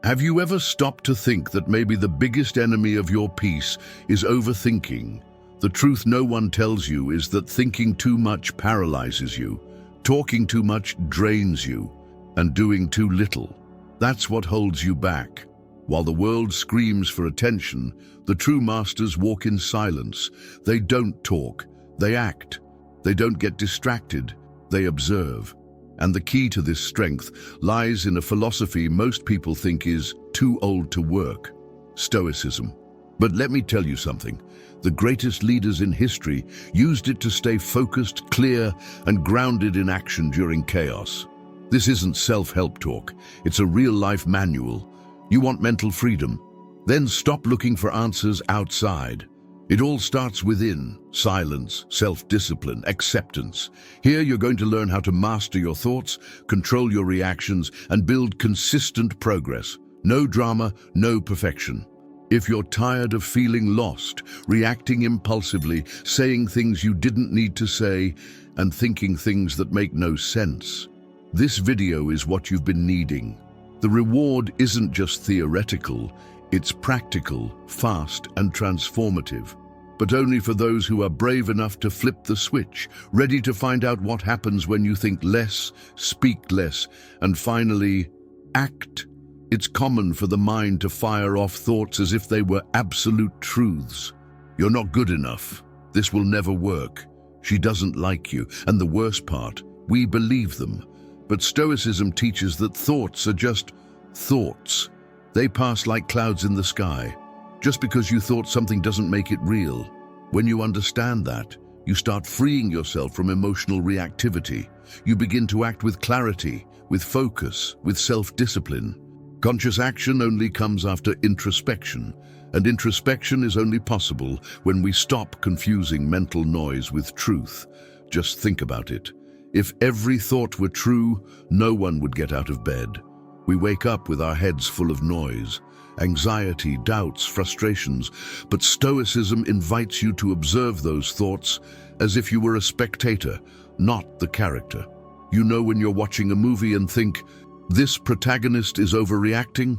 Have you ever stopped to think that maybe the biggest enemy of your peace is overthinking? The truth no one tells you is that thinking too much paralyzes you, talking too much drains you, and doing too little. That's what holds you back. While the world screams for attention, the true masters walk in silence. They don't talk, they act. They don't get distracted, they observe. And the key to this strength lies in a philosophy most people think is too old to work: Stoicism. But let me tell you something. The greatest leaders in history used it to stay focused, clear, and grounded in action during chaos. This isn't self-help talk. It's a real-life manual. You want mental freedom? Then stop looking for answers outside. It all starts within: silence, self-discipline, acceptance. Here you're going to learn how to master your thoughts, control your reactions, and build consistent progress. No drama, no perfection. If you're tired of feeling lost, reacting impulsively, saying things you didn't need to say, and thinking things that make no sense, this video is what you've been needing. The reward isn't just theoretical, it's practical, fast, and transformative. But only for those who are brave enough to flip the switch, ready to find out what happens when you think less, speak less, and finally, act. It's common for the mind to fire off thoughts as if they were absolute truths. You're not good enough. This will never work. She doesn't like you. And the worst part, we believe them. But Stoicism teaches that thoughts are just thoughts. They pass like clouds in the sky. Just because you thought something doesn't make it real. When you understand that, you start freeing yourself from emotional reactivity. You begin to act with clarity, with focus, with self-discipline. Conscious action only comes after introspection, and introspection is only possible when we stop confusing mental noise with truth. Just think about it. If every thought were true, no one would get out of bed. We wake up with our heads full of noise, anxiety, doubts, frustrations, but Stoicism invites you to observe those thoughts as if you were a spectator, not the character. You know when you're watching a movie and think, this protagonist is overreacting?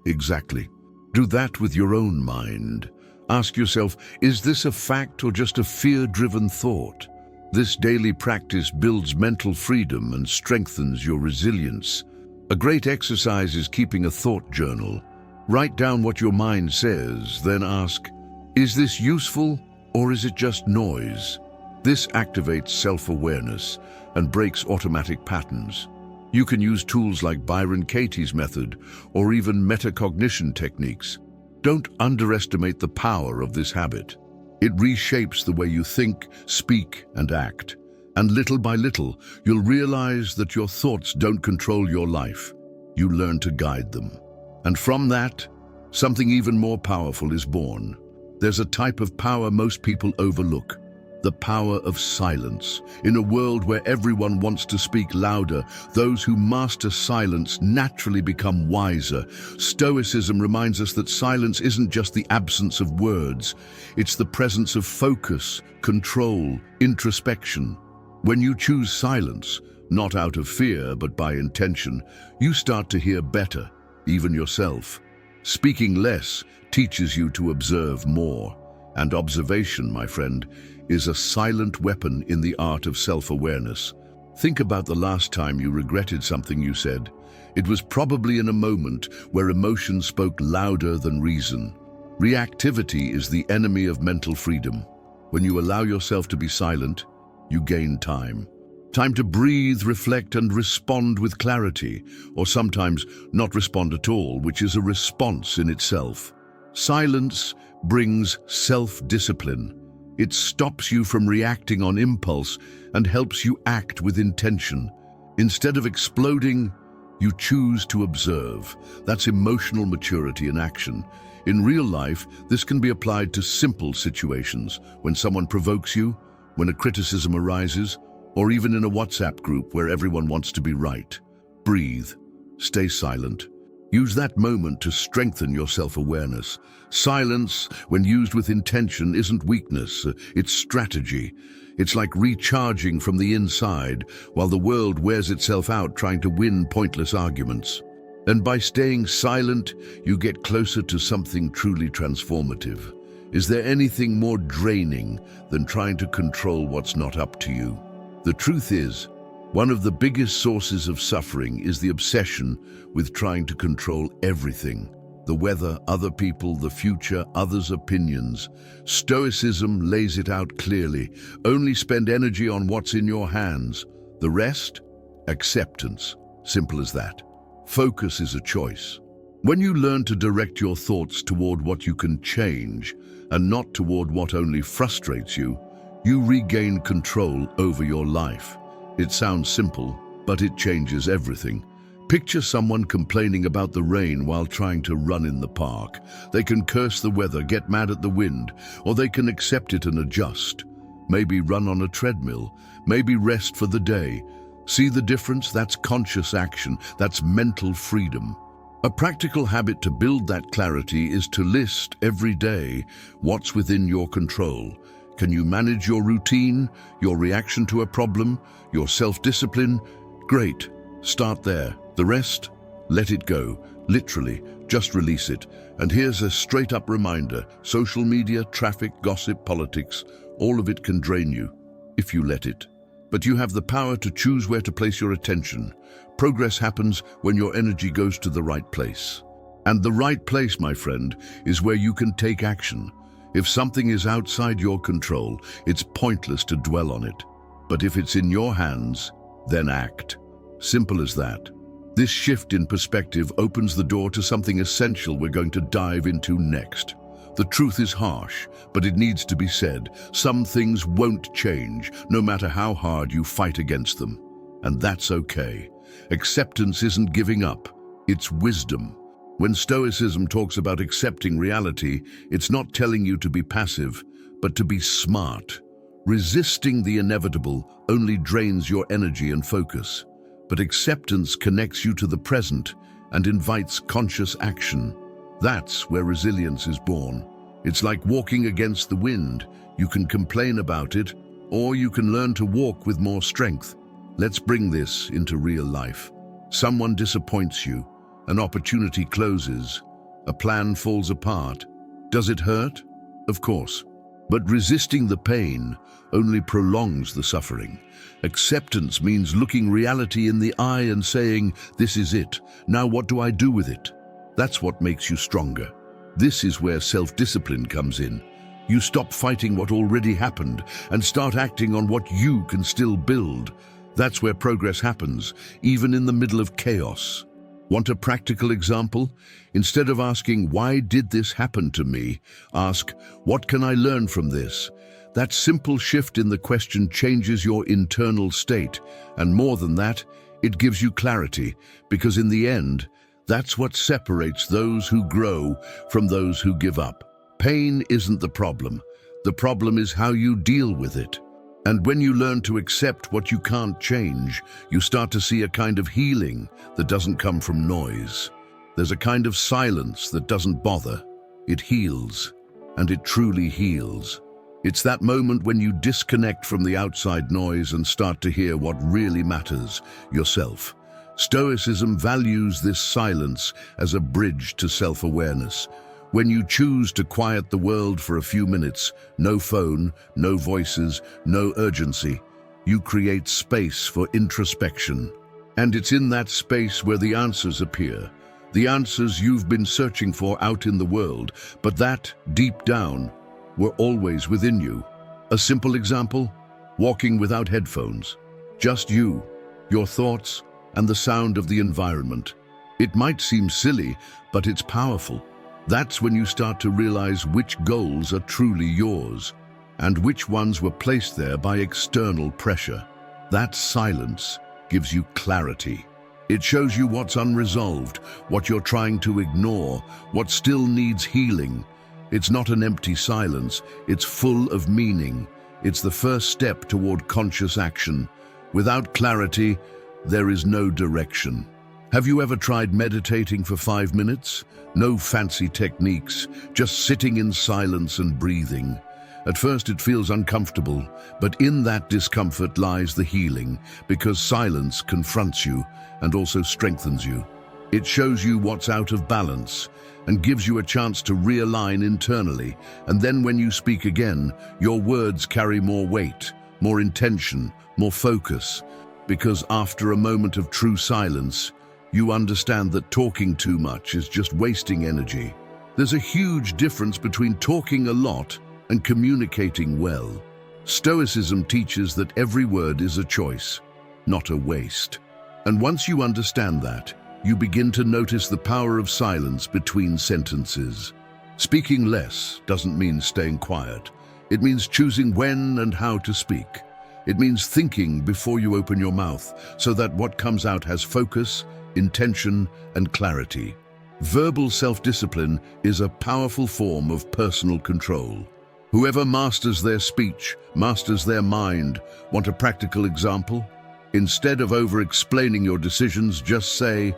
Exactly. Do that with your own mind. Ask yourself, is this a fact or just a fear-driven thought? This daily practice builds mental freedom and strengthens your resilience. A great exercise is keeping a thought journal. Write down what your mind says, then ask, is this useful or is it just noise? This activates self-awareness and breaks automatic patterns. You can use tools like Byron Katie's method or even metacognition techniques. Don't underestimate the power of this habit. It reshapes the way you think, speak, and act. And little by little, you'll realize that your thoughts don't control your life. You learn to guide them. And from that, something even more powerful is born. There's a type of power most people overlook: the power of silence. In a world where everyone wants to speak louder, those who master silence naturally become wiser. Stoicism reminds us that silence isn't just the absence of words, it's the presence of focus, control, introspection. When you choose silence, not out of fear but by intention, you start to hear better, even yourself. Speaking less teaches you to observe more. And observation, my friend, is a silent weapon in the art of self-awareness. Think about the last time you regretted something you said. It was probably in a moment where emotion spoke louder than reason. Reactivity is the enemy of mental freedom. When you allow yourself to be silent, you gain time. Time to breathe, reflect, and respond with clarity, or sometimes not respond at all, which is a response in itself. Silence brings self-discipline. It stops you from reacting on impulse and helps you act with intention. Instead of exploding, you choose to observe. That's emotional maturity in action. In real life, this can be applied to simple situations: when someone provokes you, when a criticism arises, or even in a WhatsApp group where everyone wants to be right. Breathe. Stay silent. Use that moment to strengthen your self-awareness. Silence, when used with intention, isn't weakness, it's strategy. It's like recharging from the inside while the world wears itself out trying to win pointless arguments. And by staying silent, you get closer to something truly transformative. Is there anything more draining than trying to control what's not up to you? The truth is, one of the biggest sources of suffering is the obsession with trying to control everything. The weather, other people, the future, others' opinions. Stoicism lays it out clearly. Only spend energy on what's in your hands. The rest? Acceptance. Simple as that. Focus is a choice. When you learn to direct your thoughts toward what you can change and not toward what only frustrates you, you regain control over your life. It sounds simple, but it changes everything. Picture someone complaining about the rain while trying to run in the park. They can curse the weather, get mad at the wind, or they can accept it and adjust. Maybe run on a treadmill, maybe rest for the day. See the difference? That's conscious action, that's mental freedom. A practical habit to build that clarity is to list every day what's within your control. Can you manage your routine, your reaction to a problem, your self-discipline? Great. Start there. The rest, let it go. Literally, just release it. And here's a straight-up reminder. Social media, traffic, gossip, politics, all of it can drain you, if you let it. But you have the power to choose where to place your attention. Progress happens when your energy goes to the right place. And the right place, my friend, is where you can take action. If something is outside your control, it's pointless to dwell on it. But if it's in your hands, then act. Simple as that. This shift in perspective opens the door to something essential we're going to dive into next. The truth is harsh, but it needs to be said. Some things won't change, no matter how hard you fight against them. And that's okay. Acceptance isn't giving up, it's wisdom. When Stoicism talks about accepting reality, it's not telling you to be passive, but to be smart. Resisting the inevitable only drains your energy and focus. But acceptance connects you to the present and invites conscious action. That's where resilience is born. It's like walking against the wind. You can complain about it, or you can learn to walk with more strength. Let's bring this into real life. Someone disappoints you. An opportunity closes. A plan falls apart. Does it hurt? Of course. But resisting the pain only prolongs the suffering. Acceptance means looking reality in the eye and saying, "This is it. Now what do I do with it?" That's what makes you stronger. This is where self-discipline comes in. You stop fighting what already happened and start acting on what you can still build. That's where progress happens, even in the middle of chaos. Want a practical example? Instead of asking, "Why did this happen to me?" ask, "What can I learn from this?" That simple shift in the question changes your internal state. And more than that, it gives you clarity, because in the end, that's what separates those who grow from those who give up. Pain isn't the problem. The problem is how you deal with it. And when you learn to accept what you can't change, you start to see a kind of healing that doesn't come from noise. There's a kind of silence that doesn't bother. It heals, and it truly heals. It's that moment when you disconnect from the outside noise and start to hear what really matters, yourself. Stoicism values this silence as a bridge to self-awareness. When you choose to quiet the world for a few minutes, no phone, no voices, no urgency, you create space for introspection. And it's in that space where the answers appear. The answers you've been searching for out in the world, but that, deep down, were always within you. A simple example: walking without headphones. Just you, your thoughts, and the sound of the environment. It might seem silly, but it's powerful. That's when you start to realize which goals are truly yours, and which ones were placed there by external pressure. That silence gives you clarity. It shows you what's unresolved, what you're trying to ignore, what still needs healing. It's not an empty silence, it's full of meaning. It's the first step toward conscious action. Without clarity, there is no direction. Have you ever tried meditating for 5 minutes? No fancy techniques, just sitting in silence and breathing. At first it feels uncomfortable, but in that discomfort lies the healing, because silence confronts you and also strengthens you. It shows you what's out of balance and gives you a chance to realign internally. And then when you speak again, your words carry more weight, more intention, more focus. Because after a moment of true silence, you understand that talking too much is just wasting energy. There's a huge difference between talking a lot and communicating well. Stoicism teaches that every word is a choice, not a waste. And once you understand that, you begin to notice the power of silence between sentences. Speaking less doesn't mean staying quiet. It means choosing when and how to speak. It means thinking before you open your mouth so that what comes out has focus, intention, and clarity. Verbal self-discipline is a powerful form of personal control. Whoever masters their speech, masters their mind. Want a practical example? Instead of over-explaining your decisions, just say,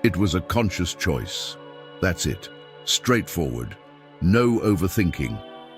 "It was a conscious choice." That's it. Straightforward. No overthinking.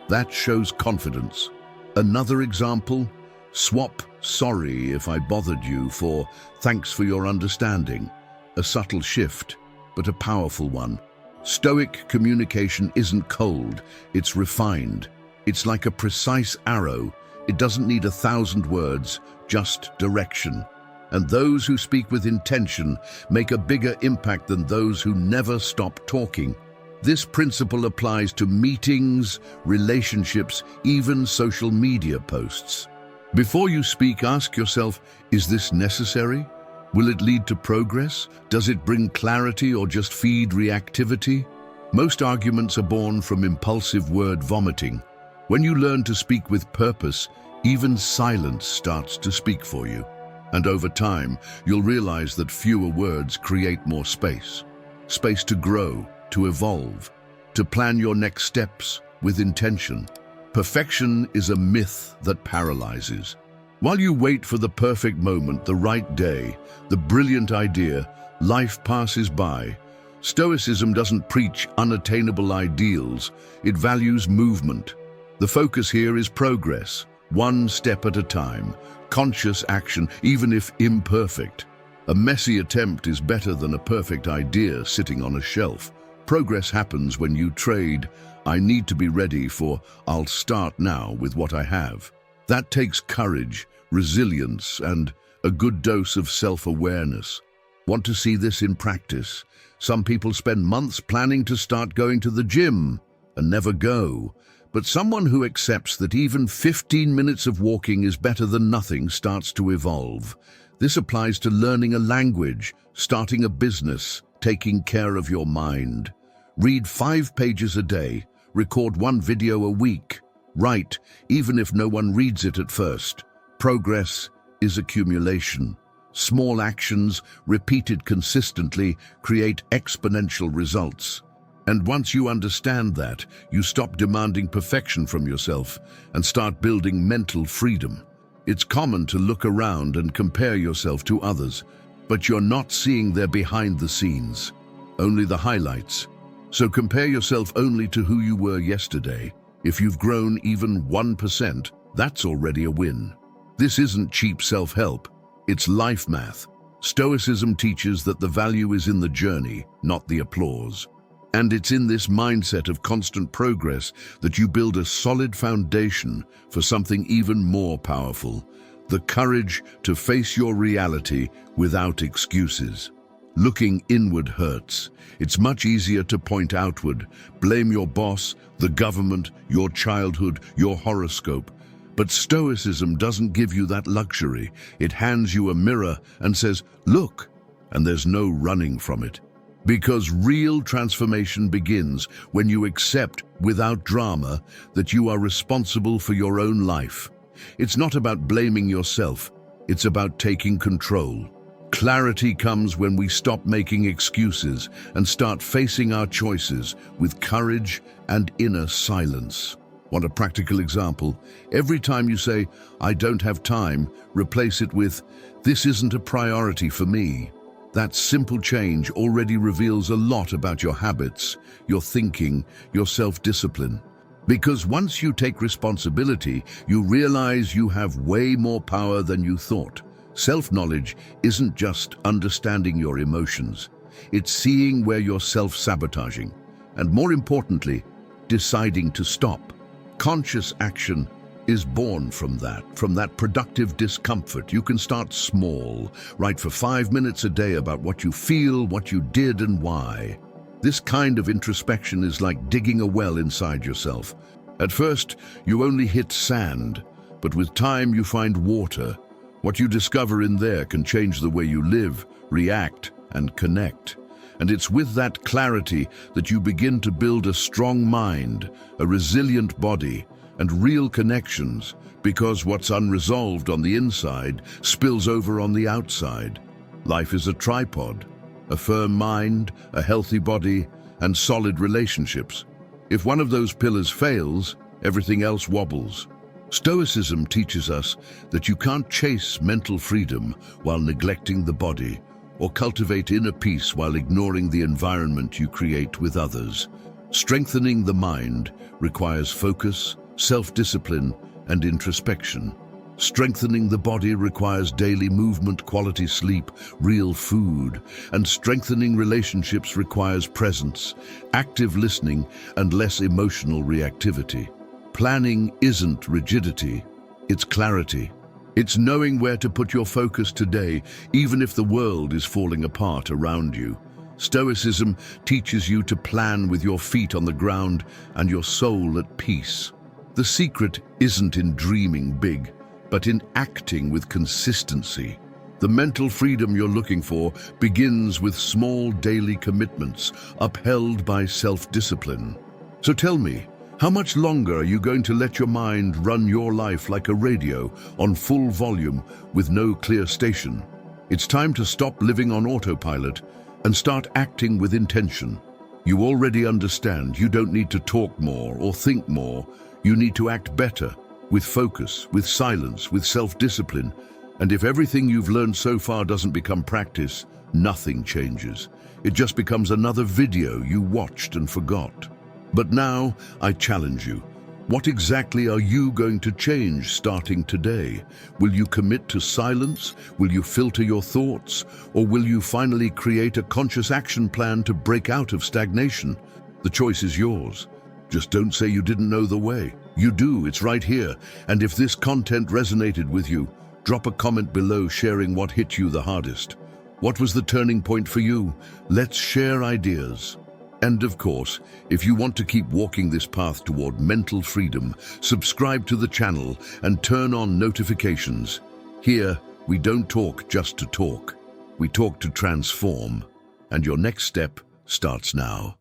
That shows confidence. Another example? Swap "sorry if I bothered you" for "thanks for your understanding." A subtle shift, but a powerful one. Stoic communication isn't cold, it's refined. It's like a precise arrow. It doesn't need 1,000 words, just direction. And those who speak with intention make a bigger impact than those who never stop talking. This principle applies to meetings, relationships, even social media posts. Before you speak, ask yourself, is this necessary? Will it lead to progress? Does it bring clarity or just feed reactivity? Most arguments are born from impulsive word vomiting. When you learn to speak with purpose, even silence starts to speak for you. And over time, you'll realize that fewer words create more space. Space to grow, to evolve, to plan your next steps with intention. Perfection is a myth that paralyzes. While you wait for the perfect moment, the right day, the brilliant idea, life passes by. Stoicism doesn't preach unattainable ideals, it values movement. The focus here is progress, one step at a time, conscious action, even if imperfect. A messy attempt is better than a perfect idea sitting on a shelf. Progress happens when you trade "I need to be ready" for "I'll start now with what I have." That takes courage, resilience, and a good dose of self-awareness. Want to see this in practice? Some people spend months planning to start going to the gym and never go. But someone who accepts that even 15 minutes of walking is better than nothing starts to evolve. This applies to learning a language, starting a business, taking care of your mind. Read 5 pages a day, record 1 video a week. Write, even if no one reads it at first. Progress is accumulation. Small actions, repeated consistently, create exponential results. And once you understand that, you stop demanding perfection from yourself and start building mental freedom. It's common to look around and compare yourself to others, but you're not seeing their behind the scenes, only the highlights. So compare yourself only to who you were yesterday. If you've grown even 1%, that's already a win. This isn't cheap self-help, it's life math. Stoicism teaches that the value is in the journey, not the applause. And it's in this mindset of constant progress that you build a solid foundation for something even more powerful, the courage to face your reality without excuses. Looking inward hurts. It's much easier to point outward, blame your boss, the government, your childhood, your horoscope. But Stoicism doesn't give you that luxury. It hands you a mirror and says, "Look," and there's no running from it. Because real transformation begins when you accept, without drama, that you are responsible for your own life. It's not about blaming yourself, it's about taking control. Clarity comes when we stop making excuses and start facing our choices with courage and inner silence. Want a practical example? Every time you say, "I don't have time," replace it with, "This isn't a priority for me." That simple change already reveals a lot about your habits, your thinking, your self-discipline. Because once you take responsibility, you realize you have way more power than you thought. Self-knowledge isn't just understanding your emotions. It's seeing where you're self-sabotaging, and more importantly, deciding to stop. Conscious action is born from that productive discomfort. You can start small, write for 5 minutes a day about what you feel, what you did, and why. This kind of introspection is like digging a well inside yourself. At first, you only hit sand, but with time you find water. What you discover in there can change the way you live, react, and connect. And it's with that clarity that you begin to build a strong mind, a resilient body, and real connections, because what's unresolved on the inside spills over on the outside. Life is a tripod, a firm mind, a healthy body, and solid relationships. If one of those pillars fails, everything else wobbles. Stoicism teaches us that you can't chase mental freedom while neglecting the body, or cultivate inner peace while ignoring the environment you create with others. Strengthening the mind requires focus, self-discipline, and introspection. Strengthening the body requires daily movement, quality sleep, real food. And strengthening relationships requires presence, active listening, and less emotional reactivity. Planning isn't rigidity, it's clarity. It's knowing where to put your focus today, even if the world is falling apart around you. Stoicism teaches you to plan with your feet on the ground and your soul at peace. The secret isn't in dreaming big, but in acting with consistency. The mental freedom you're looking for begins with small daily commitments, upheld by self-discipline. So tell me, how much longer are you going to let your mind run your life like a radio on full volume with no clear station? It's time to stop living on autopilot and start acting with intention. You already understand you don't need to talk more or think more. You need to act better, with focus, with silence, with self-discipline. And if everything you've learned so far doesn't become practice, nothing changes. It just becomes another video you watched and forgot. But now, I challenge you. What exactly are you going to change starting today? Will you commit to silence? Will you filter your thoughts? Or will you finally create a conscious action plan to break out of stagnation? The choice is yours. Just don't say you didn't know the way. You do, it's right here. And if this content resonated with you, drop a comment below sharing what hit you the hardest. What was the turning point for you? Let's share ideas. And of course, if you want to keep walking this path toward mental freedom, subscribe to the channel and turn on notifications. Here, we don't talk just to talk. We talk to transform. And your next step starts now.